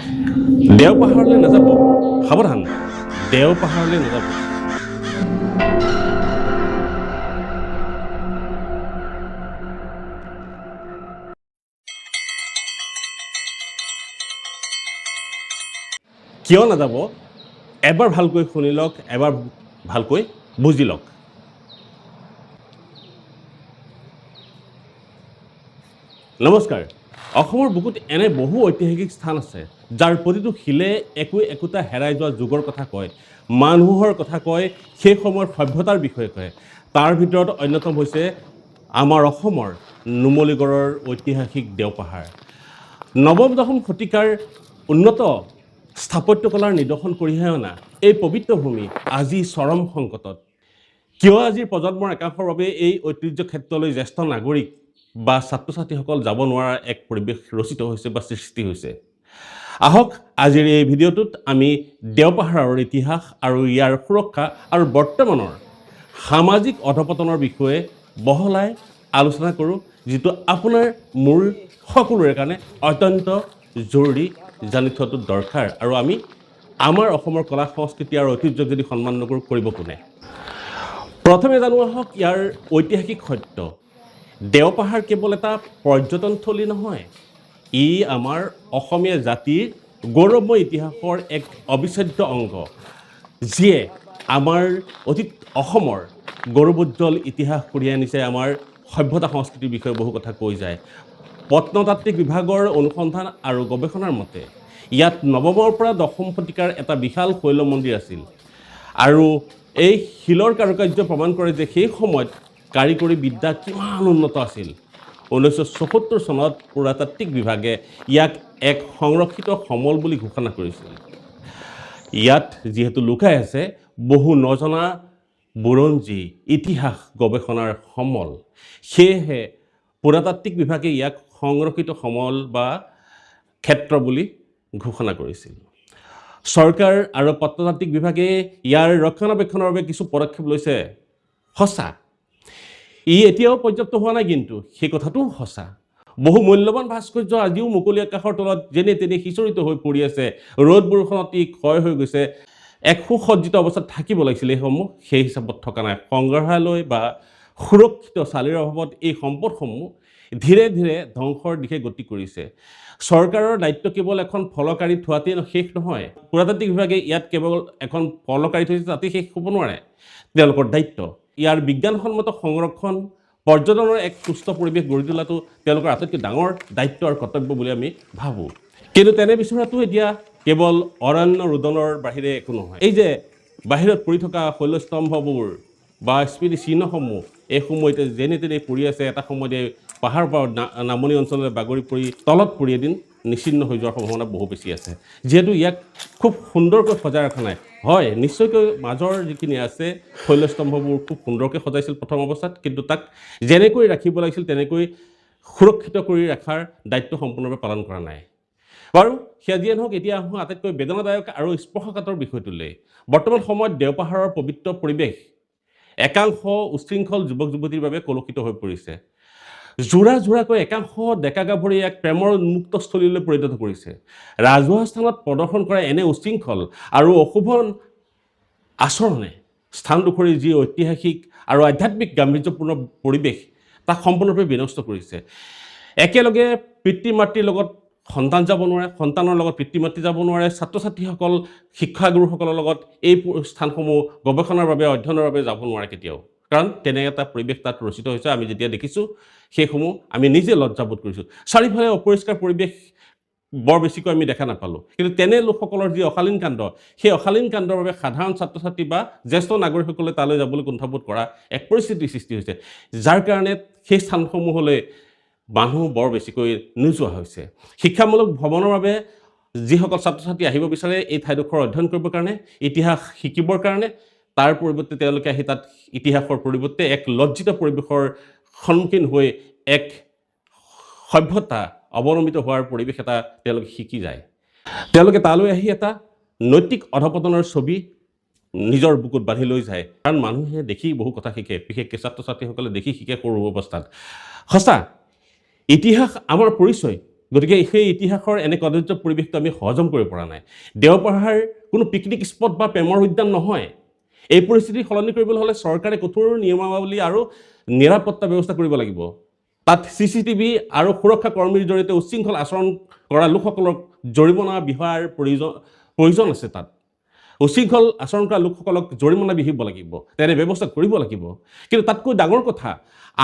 দেওপাহাৰলৈ নাযাব, সাৱধান, দেওপাহাৰলৈ নাযাব। কিয় নাযাব এবাৰ ভালকৈ শুনি লওক, এবাৰ ভালকৈ বুজি লওক। নমস্কাৰ। অসমৰ বুকুত এনে বহু ঐতিহাসিক স্থান আছে যাৰ প্ৰতিটো শিলে একোটা হেৰাই যোৱা যুগৰ কথা কয়, মানুহৰ কথা কয়, সেই সময়ৰ সভ্যতাৰ বিষয়ে কয়। তাৰ ভিতৰত অন্যতম হৈছে আমাৰ অসমৰ নুমলীগড়ৰ ঐতিহাসিক দেওপাহাৰ। নৱম দশম শতিকাৰ উন্নত স্থাপত্যকলাৰ নিদৰ্শন কঢ়িয়াই অনা এই পবিত্ৰ ভূমি আজি চৰম সংকটত। কিয় আজিৰ প্ৰজন্মৰ একাংশৰ বাবে এই ঐতিহ্য ক্ষেত্ৰলৈ জ্যেষ্ঠ নাগৰিক বা ছাত্ৰ ছাত্ৰীসকল যাব নোৱাৰা এক পৰিৱেশ ৰচিত হৈছে বা সৃষ্টি হৈছে। আহক আজিৰ এই ভিডিঅ'টোত আমি দেওপাহাৰৰ ইতিহাস আৰু ইয়াৰ সুৰক্ষা আৰু বৰ্তমানৰ সামাজিক অধপতনৰ বিষয়ে বহলাই আলোচনা কৰোঁ, যিটো আপোনাৰ মোৰ সকলোৰে কাৰণে অত্যন্ত জৰুৰী জানি থোৱাটো দৰকাৰ। আৰু আমি আমাৰ অসমৰ কলা সংস্কৃতি আৰু ঐতিহ্যক যদি সন্মান নকৰোঁ, কৰিব কোনে? প্ৰথমে জানো আহক ইয়াৰ ঐতিহাসিক সত্য। দেওপাহাৰ কেৱল এটা পৰ্যটনথলী নহয়, ই আমাৰ অসমীয়া জাতিৰ গৌৰৱময় ইতিহাসৰ এক অবিচ্ছেদ্য অংগ, যিয়ে আমাৰ অতীত অসমৰ গৌৰৱোজ্জ্বল ইতিহাস কঢ়িয়াই আনিছে। আমাৰ সভ্যতা সংস্কৃতিৰ বিষয়ে বহু কথা কৈ যায়। প্ৰত্নতাত্ত্বিক বিভাগৰ অনুসন্ধান আৰু গৱেষণাৰ মতে ইয়াত নৱমৰ পৰা দশম শতিকাৰ এটা বিশাল শৈল মন্দিৰ আছিল। আৰু এই শিলৰ কাৰুকাৰ্য প্ৰমাণ কৰে যে সেই সময়ত কাৰিকৰী বিদ্যা কিমান উন্নত আছিল। 1974 চনত পুৰাতাত্ত্বিক বিভাগে ইয়াক এক সংৰক্ষিত সমল বুলি ঘোষণা কৰিছিল। ইয়াত যিহেতু লুকাই আছে বহু নজনা বুৰঞ্জী, ইতিহাস গৱেষণাৰ সমল, সেয়েহে পুৰাতাত্ত্বিক বিভাগে ইয়াক সংৰক্ষিত সমল বা ক্ষেত্ৰ বুলি ঘোষণা কৰিছিল। চৰকাৰ আৰু প্ৰত্নতাত্ত্বিক বিভাগে ইয়াৰ ৰক্ষণাবেক্ষণৰ বাবে কিছু পদক্ষেপ লৈছে, সঁচা। ই এতিয়াও পৰ্যাপ্ত হোৱা নাই, কিন্তু সেই কথাটোও সঁচা। বহু মূল্যৱান ভাস্কৰ্য আজিও মুকলি আকাশৰ তলত যেনে তেনে সিঁচৰিত হৈ পৰি আছে। ৰ'দ বৰষুণত ই ক্ষয় হৈ গৈছে। এক সুসজ্জিত অৱস্থাত থাকিব লাগিছিল এইসমূহ, সেই হিচাপত থকা নাই। সংগ্ৰহালয় বা সুৰক্ষিত চালিৰ অভাৱত এই সম্পদসমূহ ধীৰে ধীৰে ধ্বংসৰ দিশে গতি কৰিছে। চৰকাৰৰ দায়িত্ব কেৱল এখন ফলকাৰী থোৱাতেই শেষ নহয়। পুৰাতাত্ত্বিক বিভাগে ইয়াত কেৱল এখন ফলকাৰী থৈছে, তাতেই শেষ হ'ব নোৱাৰে। তেওঁলোকৰ দায়িত্ব ইয়াৰ বিজ্ঞানসন্মত সংৰক্ষণ, পৰ্যটনৰ এক সুস্থ পৰিৱেশ গঢ়ি তোলাটো তেওঁলোকৰ আটাইতকৈ ডাঙৰ দায়িত্ব আৰু কৰ্তব্য বুলি আমি ভাবোঁ। কিন্তু তেনে বিচৰাটো এতিয়া কেৱল অৰণ্য ৰোদনৰ বাহিৰে একো নহয়। এই যে বাহিৰত পৰি থকা শৈলস্তম্ভবোৰ বা স্মৃতি চিহ্নসমূহ, এইসমূহ এতিয়া যেনে তেনে পৰি আছে। এটা সময়তে পাহাৰৰ পৰা নামনি অঞ্চললৈ বাগৰি পৰি তলত পৰি এদিন নিশ্চিন্ন হৈ যোৱাৰ সম্ভাৱনা বহু বেছি আছে, যিহেতু ইয়াক খুব সুন্দৰকৈ সজাই ৰখা নাই। হয়, নিশ্চয়কৈ মাজৰ যিখিনি আছে শৈলস্তম্ভবোৰ খুব সুন্দৰকৈ সজাইছিল প্ৰথম অৱস্থাত, কিন্তু তাক যেনেকৈ ৰাখিব লাগিছিল তেনেকৈ সুৰক্ষিত কৰি ৰখাৰ দায়িত্ব সম্পূৰ্ণৰূপে পালন কৰা নাই। বাৰু, সেয়া যিয়ে নহওক, এতিয়া আহোঁ আটাইতকৈ বেদনাদায়ক আৰু স্পৰ্শকাতৰ বিষয়টোলৈ। বৰ্তমান সময়ত দেওপাহাৰৰ পবিত্ৰ পৰিৱেশ একাংশ উশৃংখল যুৱক যুৱতীৰ বাবে কলুষিত হৈ পৰিছে। জোৰাকৈ একাংশ ডেকা গাভৰি এক প্ৰেমৰ উন্মুক্তস্থলীলৈ পৰিণত কৰিছে। ৰাজহুৱা স্থানত প্ৰদৰ্শন কৰা এনে উশৃংখল আৰু অশুভ আচৰণে স্থানডোখৰীৰ যি ঐতিহাসিক আৰু আধ্যাত্মিক গাম্ভীৰ্যপূৰ্ণ পৰিৱেশ তাক সম্পূৰ্ণৰূপে বিনষ্ট কৰিছে। একেলগে পিতৃ মাতৃৰ লগত সন্তান যাব নোৱাৰে, সন্তানৰ লগত পিতৃ মাতৃ যাব নোৱাৰে, ছাত্ৰ ছাত্ৰীসকল শিক্ষাগুৰুসকলৰ লগত এই স্থানসমূহ গৱেষণাৰ বাবে অধ্যয়নৰ বাবে যাব নোৱাৰে কেতিয়াও, কাৰণ তেনে এটা পৰিৱেশ তাত ৰচিত হৈছে। আমি যেতিয়া দেখিছোঁ সেইসমূহ আমি নিজে লজ্জাবোধ কৰিছোঁ। চাৰিওফালে অপৰিষ্কাৰ পৰিৱেশ বৰ বেছিকৈ আমি দেখা নাপালোঁ, কিন্তু তেনে লোকসকলৰ যি অশালীন কাণ্ড, সেই অশালীন কাণ্ডৰ বাবে সাধাৰণ ছাত্ৰ ছাত্ৰী বা জ্যেষ্ঠ নাগৰিকসকলে তালৈ যাবলৈ কুণ্ঠাবোধ কৰা এক পৰিস্থিতিৰ সৃষ্টি হৈছে, যাৰ কাৰণে সেই স্থানসমূহলৈ মানুহ বৰ বেছিকৈ নোযোৱা হৈছে। শিক্ষামূলক ভ্ৰমণৰ বাবে যিসকল ছাত্ৰ ছাত্ৰী আহিব বিচাৰে এই ঠাইডোখৰ অধ্যয়ন কৰিবৰ কাৰণে, ইতিহাস শিকিবৰ কাৰণে, তাৰ পৰিৱৰ্তে তেওঁলোকে আহি তাত ইতিহাসৰ পৰিৱৰ্তে এক লজ্জিত পৰিৱেশৰ সন্মুখীন হৈ এক সভ্যতা অৱলম্বিত হোৱাৰ পৰিৱেশ এটা তেওঁলোকে শিকি যায়। তেওঁলোকে তালৈ আহি এটা নৈতিক অধপতনৰ ছবি নিজৰ বুকুত বান্ধি লৈ যায়, কাৰণ মানুহে দেখি বহু কথা শিকে, বিশেষকৈ ছাত্ৰ ছাত্ৰীসকলে দেখি শিকে সৰু অৱস্থাত। সঁচা, ইতিহাস আমাৰ পৰিচয়, গতিকে সেই ইতিহাসৰ এনে কদৰ্য পৰিৱেশটো আমি হজম কৰিব পৰা নাই। দেওপাহাৰ কোনো পিকনিক স্পট বা প্ৰেমৰ উদ্যান নহয়। এই পৰিস্থিতি সলনি কৰিবলৈ হ'লে চৰকাৰে কঠোৰ নিয়মাৱলী আৰু নিৰাপত্তা ব্যৱস্থা কৰিব লাগিব। তাত CCTV আৰু সুৰক্ষা কৰ্মীৰ জৰিয়তে উচ্ছৃংখল আচৰণ কৰা লোকসকলক জৰিমনা বিহাৰ প্ৰয়োজন আছে। তাত উচ্ছৃংখল আচৰণ কৰা লোকসকলক জৰিমনা বিহিব লাগিব, তেনে ব্যৱস্থা কৰিব লাগিব। কিন্তু তাতকৈ ডাঙৰ কথা,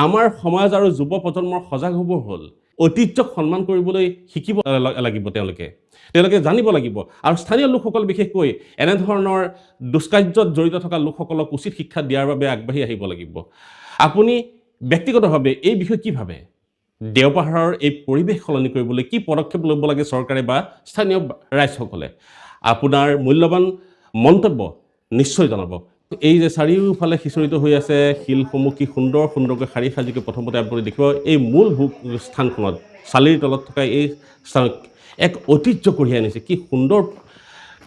আমাৰ সমাজ আৰু যুৱ প্ৰজন্মৰ সজাগ হ'ব হ'ল। ঐতিহ্যক সন্মান কৰিবলৈ শিকিব লাগিব। তেওঁলোকে জানিব লাগিব আৰু স্থানীয় লোকসকল বিশেষকৈ এনেধৰণৰ দুষ্কাৰ্যত জড়িত থকা লোকসকলক উচিত শিক্ষা দিয়াৰ বাবে আগবাঢ়ি আহিব লাগিব। আপুনি ব্যক্তিগতভাৱে এই বিষয়ে কি ভাবে? দেওপাহাৰৰ এই পৰিৱেশ সলনি কৰিবলৈ কি পদক্ষেপ ল'ব লাগে চৰকাৰে বা স্থানীয় ৰাইজসকলে? আপোনাৰ মূল্যৱান মন্তব্য নিশ্চয় জনাব। এই যে চাৰিওফালে সিঁচৰিত হৈ আছে শিলসমূহ, কি সুন্দৰকৈ শাৰী সাজিকৈ প্ৰথমতে আপুনি দেখিব এই মূল স্থানখনত চালিৰ তলত থকা এই স্থানত এক ঐতিহ্য কঢ়িয়াই আনিছে। কি সুন্দৰ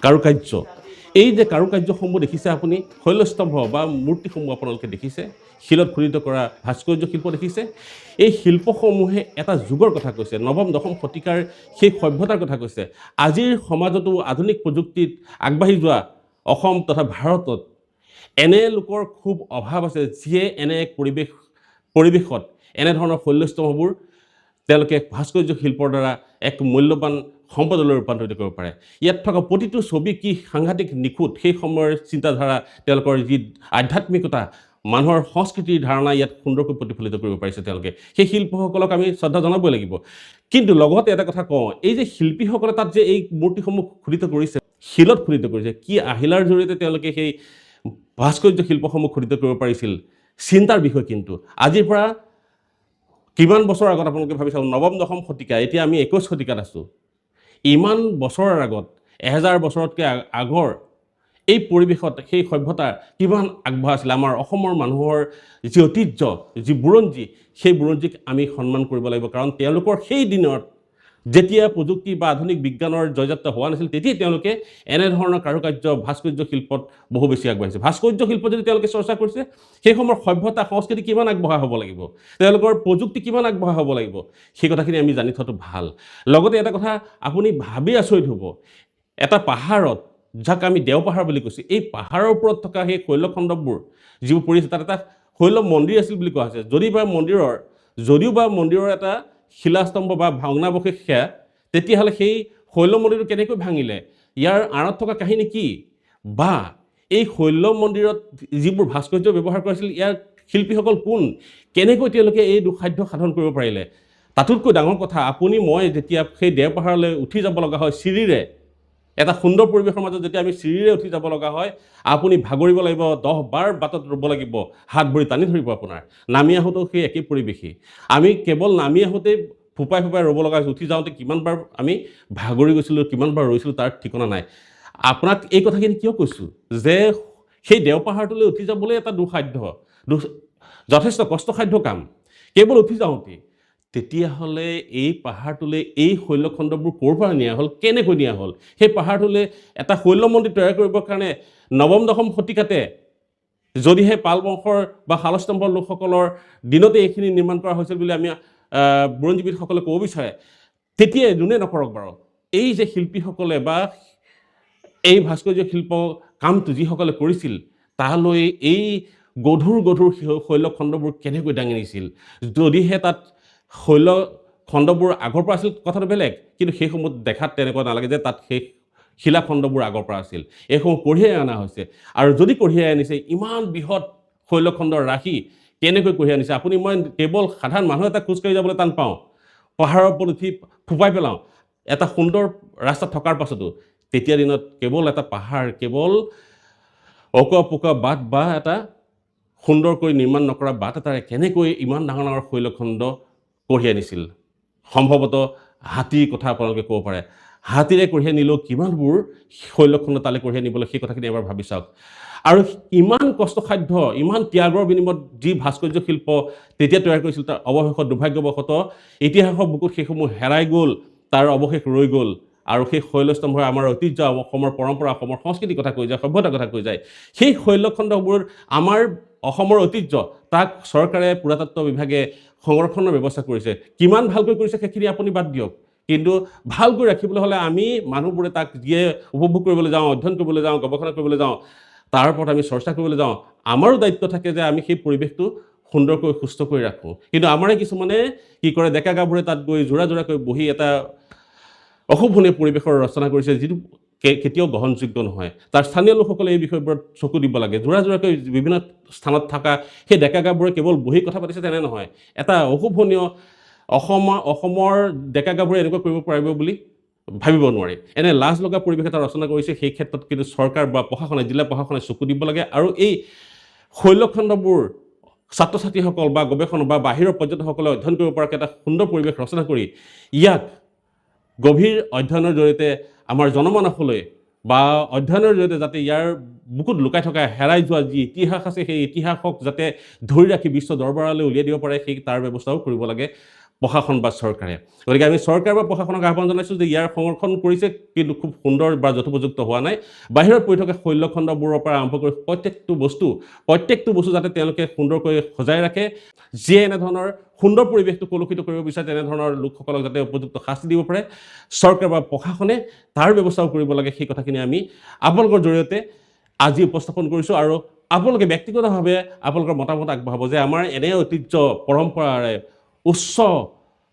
কাৰুকাৰ্য! এই যে কাৰুকাৰ্যসমূহ দেখিছে আপুনি, শৈলস্তম্ভ বা মূৰ্তিসমূহ আপোনালোকে দেখিছে, শিলত খোদিত কৰা ভাস্কৰ্য শিল্প দেখিছে। এই শিল্পসমূহে এটা যুগৰ কথা কৈছে, নৱম দশম শতিকাৰ সেই সভ্যতাৰ কথা কৈছে। আজিৰ সমাজতো আধুনিক প্ৰযুক্তিত আগবাঢ়ি যোৱা অসম তথা ভাৰতত এনে লোকৰ খুব অভাৱ আছে, যিয়ে এনে এক পৰিৱেশত এনেধৰণৰ শৈলস্তম্ভবোৰ তেওঁলোকে ভাস্কৰ্য শিল্পৰ দ্বাৰা এক মূল্যৱান সম্পদলৈ ৰূপান্তৰিত কৰিব পাৰে। ইয়াত থকা প্ৰতিটো ছবি কি সাংঘাতিক নিখুঁত, সেই সময়ৰ চিন্তাধাৰা, তেওঁলোকৰ যি আধ্যাত্মিকতা, মানুহৰ সংস্কৃতিৰ ধাৰণা ইয়াত সুন্দৰকৈ প্ৰতিফলিত কৰিব পাৰিছে তেওঁলোকে। সেই শিল্পসকলক আমি শ্ৰদ্ধা জনাবই লাগিব। কিন্তু লগতে এটা কথা কওঁ, এই যে শিল্পীসকলে তাত যে এই মূৰ্তিসমূহ খোদিত কৰিছে, শিলত খোদিত কৰিছে, কি আহিলাৰ জৰিয়তে তেওঁলোকে সেই ভাস্কৰ্য শিল্পসমূহ খোদিত কৰিব পাৰিছিল, চিন্তাৰ বিষয়। কিন্তু আজিৰ পৰা কিমান বছৰ আগত আপোনালোকে ভাবি চাওক, নৱম দশম শতিকা, এতিয়া আমি 21 শতিকাত আছোঁ। ইমান বছৰৰ আগত, 1000 বছৰতকৈ আগৰ এই পৰিৱেশত সেই সভ্যতা কিমান আগবঢ়া আছিলে। আমাৰ অসমৰ মানুহৰ যি ঐতিহ্য, যি বুৰঞ্জী, সেই বুৰঞ্জীক আমি সন্মান কৰিব লাগিব। কাৰণ তেওঁলোকৰ সেই দিনত যেতিয়া প্ৰযুক্তি বা আধুনিক বিজ্ঞানৰ জয়যাত্ৰা হোৱা নাছিল, তেতিয়াই তেওঁলোকে এনেধৰণৰ কাৰুকাৰ্য ভাস্কৰ্য শিল্পত বহু বেছি আগবাঢ়িছে। ভাস্কৰ্য শিল্প যদি তেওঁলোকে চৰ্চা কৰিছে, সেই সময়ৰ সভ্যতা সংস্কৃতি কিমান আগবঢ়া হ'ব লাগিব, তেওঁলোকৰ প্ৰযুক্তি কিমান আগবঢ়া হ'ব লাগিব, সেই কথাখিনি আমি জানি থোৱাটো ভাল। লগতে এটা কথা আপুনি ভাবি আচৰিত হ'ব, এটা পাহাৰত, যাক আমি দেওপাহাৰ বুলি কৈছোঁ, এই পাহাৰৰ ওপৰত থকা সেই শৈলখণ্ডবোৰ যিবোৰ পৰিছে, তাত এটা শৈল মন্দিৰ আছিল বুলি কোৱা হৈছে। যদিও বা মন্দিৰৰ এটা শিলাস্তম্ভ বা ভগ্নাৱশেষ সেয়া, তেতিয়াহ'লে সেই শৈল মন্দিৰটো কেনেকৈ ভাঙিলে, ইয়াৰ আঁৰত থকা কাহিনী কি, বা এই শৈল মন্দিৰত যিবোৰ ভাস্কৰ্য ব্যৱহাৰ কৰিছিল, ইয়াৰ শিল্পীসকল কোন, কেনেকৈ তেওঁলোকে এই দুঃসাধ্য সাধন কৰিব পাৰিলে? তাতোতকৈ ডাঙৰ কথা, মই যেতিয়া সেই দেওপাহাৰলৈ উঠি যাব লগা হয় চিৰিৰে, এটা সুন্দৰ পৰিৱেশৰ মাজত যেতিয়া আমি চিৰিৰে উঠি যাব লগা হয়, আপুনি ভাগৰিব লাগিব, 10 বাৰ বাটত ৰ'ব লাগিব, হাত ভৰি টানি ধৰিব আপোনাৰ। নামি আহোঁতেও সেই একেই পৰিৱেশেই। আমি কেৱল নামি আহোঁতেই ফোপাই ৰ'ব লগা হৈছোঁ, উঠি যাওঁতে কিমানবাৰ আমি ভাগৰি গৈছিলোঁ, কিমানবাৰ ৰৈছিলোঁ, তাৰ ঠিকনা নাই। আপোনাক এই কথাখিনি কিয় কৈছোঁ, যে সেই দেওপাহাৰটোলৈ উঠি যাবলৈ এটা যথেষ্ট কষ্টসাধ্য কাম, কেৱল উঠি যাওঁতেই। তেতিয়াহ'লে এই পাহাৰটোলৈ এই শৈলখণ্ডবোৰ ক'ৰ পৰা নিয়া হ'ল, কেনেকৈ নিয়া হ'ল? সেই পাহাৰটোলৈ এটা শৈল মন্দিৰ তৈয়াৰ কৰিবৰ কাৰণে নৱম দশম শতিকাতে, যদিহে পাল বংশৰ বা শালস্তম্ভৰ লোকসকলৰ দিনতে এইখিনি নিৰ্মাণ কৰা হৈছিল বুলি আমি বুৰঞ্জীবিদসকলে ক'ব বিচাৰে, তেতিয়াই যোনে নকৰক বাৰু, এই যে শিল্পীসকলে বা এই ভাস্কৰ্য শিল্প কামটো যিসকলে কৰিছিল, তালৈ এই গধুৰ শৈলখণ্ডবোৰ কেনেকৈ দাঙি নিছিল? যদিহে তাত শৈলখণ্ডবোৰ আগৰ পৰা আছিল, কথাটো বেলেগ, কিন্তু সেইসমূহ দেখাত তেনেকুৱা নালাগে যে তাত সেই শিলাখণ্ডবোৰ আগৰ পৰা আছিল। এইসমূহ কঢ়িয়াই অনা হৈছে, আৰু যদি কঢ়িয়াই আনিছে, ইমান বৃহৎ শৈলখণ্ডৰ ৰাশি কেনেকৈ কঢ়িয়াই আনিছে? মই কেৱল সাধাৰণ মানুহ এটা খোজকাঢ়ি যাবলৈ টান পাওঁ, পাহাৰৰ ওপৰত উঠি ফোপাই পেলাওঁ এটা সুন্দৰ ৰাস্তা থকাৰ পাছতো। তেতিয়া দিনত কেৱল এটা পাহাৰ, কেৱল অকোৱা পকোৱা বাট বা এটা সুন্দৰকৈ নিৰ্মাণ নকৰা বাট এটাৰে কেনেকৈ ইমান ডাঙৰ শৈলখণ্ড কঢ়িয়াই নিছিল? সম্ভৱতঃ হাতীৰ কথা আপোনালোকে ক'ব পাৰে। হাতীৰে কঢ়িয়াই নিলেও কিমানবোৰ শৈলখণ্ড তালৈ কঢ়িয়াই নিবলৈ, সেই কথাখিনি এবাৰ ভাবি চাওক। আৰু ইমান কষ্টসাধ্য, ইমান ত্যাগৰ বিনিময়ত যি ভাস্কৰ্য শিল্প তেতিয়া তৈয়াৰ কৰিছিল, তাৰ অৱশেষত দুৰ্ভাগ্যবশতঃ ইতিহাসৰ বুকুত সেইসমূহ হেৰাই গ'ল, তাৰ অৱশেষ ৰৈ গ'ল। আৰু সেই শৈলস্তম্ভই আমাৰ ঐতিহ্য, অসমৰ পৰম্পৰা, অসমৰ সংস্কৃতিৰ কথা কৈ যায়, সভ্যতাৰ কথা কৈ যায়। সেই শৈলখণ্ডবোৰ আমাৰ অসমৰ ঐতিহ্য, তাক চৰকাৰে, পুৰাতত্ত্ব বিভাগে সংৰক্ষণৰ ব্যৱস্থা কৰিছে। কিমান ভালকৈ কৰিছে সেইখিনি আপুনি বাদ দিয়ক, কিন্তু ভালকৈ ৰাখিবলৈ হ'লে আমি মানুহবোৰে তাক যিয়ে উপভোগ কৰিবলৈ যাওঁ, অধ্যয়ন কৰিবলৈ যাওঁ, গৱেষণা কৰিবলৈ যাওঁ, তাৰ ওপৰত আমি চৰ্চা কৰিবলৈ যাওঁ, আমাৰো দায়িত্ব থাকে যে আমি সেই পৰিৱেশটো সুন্দৰকৈ সুস্থ কৰি ৰাখোঁ। কিন্তু আমাৰে কিছুমানে কি কৰে, ডেকা গাভৰুৱে তাত গৈ যোৰা যোৰাকৈ বহি এটা অশুভনীয় পৰিৱেশৰ ৰচনা কৰিছে, যিটো কেতিয়াও গ্ৰহণযোগ্য নহয়। তাৰ স্থানীয় লোকসকলে এই বিষয়বোৰত চকু দিব লাগে। যোৰা যোৰাকৈ বিভিন্ন স্থানত থকা সেই ডেকা গাভৰুৱে কেৱল বহি কথা পাতিছে তেনে নহয়, এটা অশুভনীয় অসমৰ ডেকা গাভৰুৱে এনেকুৱা কৰিব পাৰিব বুলি ভাবিব নোৱাৰি। এনে লাজ লগা পৰিৱেশ এটা ৰচনা কৰিছে, সেই ক্ষেত্ৰত কিন্তু চৰকাৰ বা প্ৰশাসনে, জিলা প্ৰশাসনে চকু দিব লাগে। আৰু এই শৈলখণ্ডবোৰ ছাত্ৰ ছাত্ৰীসকল বা গৱেষণা বা বাহিৰৰ পৰ্যটকসকলে অধ্যয়ন কৰিব পৰাকৈ এটা সুন্দৰ পৰিৱেশ ৰচনা কৰি ইয়াক গভীৰ অধ্যয়নৰ জৰিয়তে আমাৰ জনমানসলৈ বা অধ্যয়নৰ জৰিয়তে যাতে ইয়াৰ বুকুত লুকাই থকা হেৰাই যোৱা যি ইতিহাস আছে, সেই ইতিহাসক যাতে ধৰি ৰাখি বিশ্ব দৰবাৰলৈ উলিয়াই দিব পাৰে, সেই তাৰ ব্যৱস্থাও কৰিব লাগে প্ৰশাসন বা চৰকাৰে। গতিকে আমি চৰকাৰ বা প্ৰশাসনক আহ্বান জনাইছোঁ যে ইয়াৰ সংৰক্ষণ কৰিছে, কিন্তু খুব সুন্দৰ বা যথোপযুক্ত হোৱা নাই। বাহিৰত পৰি থকা শৈলখণ্ডবোৰৰ পৰা আৰম্ভ কৰি প্ৰত্যেকটো বস্তু যাতে তেওঁলোকে সুন্দৰকৈ সজাই ৰাখে। যিয়ে এনেধৰণৰ সুন্দৰ পৰিৱেশটো কলুষিত কৰিব বিচাৰে, তেনেধৰণৰ লোকসকলক যাতে উপযুক্ত শাস্তি দিব পাৰে, চৰকাৰ বা প্ৰশাসনে তাৰ ব্যৱস্থাও কৰিব লাগে। সেই কথাখিনি আমি আপোনালোকৰ জৰিয়তে আজি উপস্থাপন কৰিছোঁ। আৰু আপোনালোকে ব্যক্তিগতভাৱে আপোনালোকৰ মতামত আগবঢ়াব যে আমাৰ এনে ঐতিহ্য পৰম্পৰাৰে উচ্চ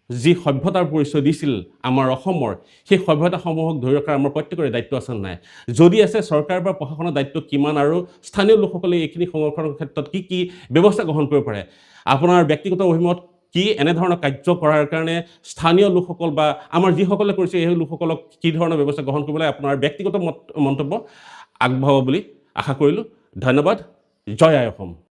যি সভ্যতাৰ পৰিচয় দিছিল আমাৰ অসমৰ, সেই সভ্যতাসমূহক ধৰি ৰখাৰ আমাৰ প্ৰত্যেকৰে দায়িত্ব আছে নাই? যদি আছে, চৰকাৰ বা প্ৰশাসনৰ দায়িত্ব কিমান আৰু স্থানীয় লোকসকলে এইখিনি সংৰক্ষণৰ ক্ষেত্ৰত কি কি ব্যৱস্থা গ্ৰহণ কৰিব পাৰে? আপোনাৰ ব্যক্তিগত অভিমত কি? এনেধৰণৰ কাৰ্য কৰাৰ কাৰণে স্থানীয় লোকসকল বা আমাৰ যিসকলে কৰিছে এই লোকসকলক কি ধৰণৰ ব্যৱস্থা গ্ৰহণ কৰিব লাগে, আপোনাৰ ব্যক্তিগত মন্তব্য আগবঢ়াব বুলি আশা কৰিলোঁ। ধন্যবাদ। জয় আই অসম।